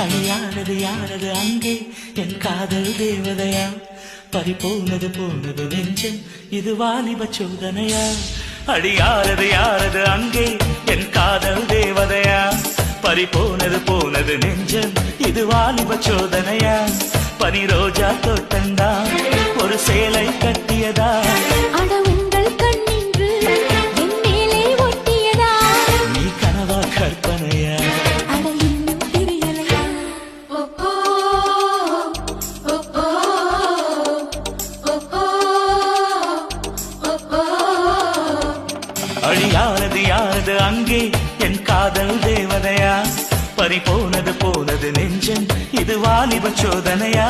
அழியானது யாரது அங்கே என் காதல் தேவதையா பறிபோனது போனது நெஞ்சம் இது வாலிப சோதனையா அடியாரது யாரது அங்கே என் காதல் தேவதையா பறிபோனது போனது நெஞ்சம் இது வாலிப சோதனையா பனி ரோஜா தோட்டந்தா ஒரு சேலை கட்டியதா அட உங்கள் கண்ணின்று என் மேலே ஒட்டியதா நீ கனவா கற்பனையா அட இன்னும் தெரியலையா அழியானது யாரது அங்கே என் காதல் தேவதையா பறிபோனது போனது நெஞ்சம் இது வாலிப சோதனையா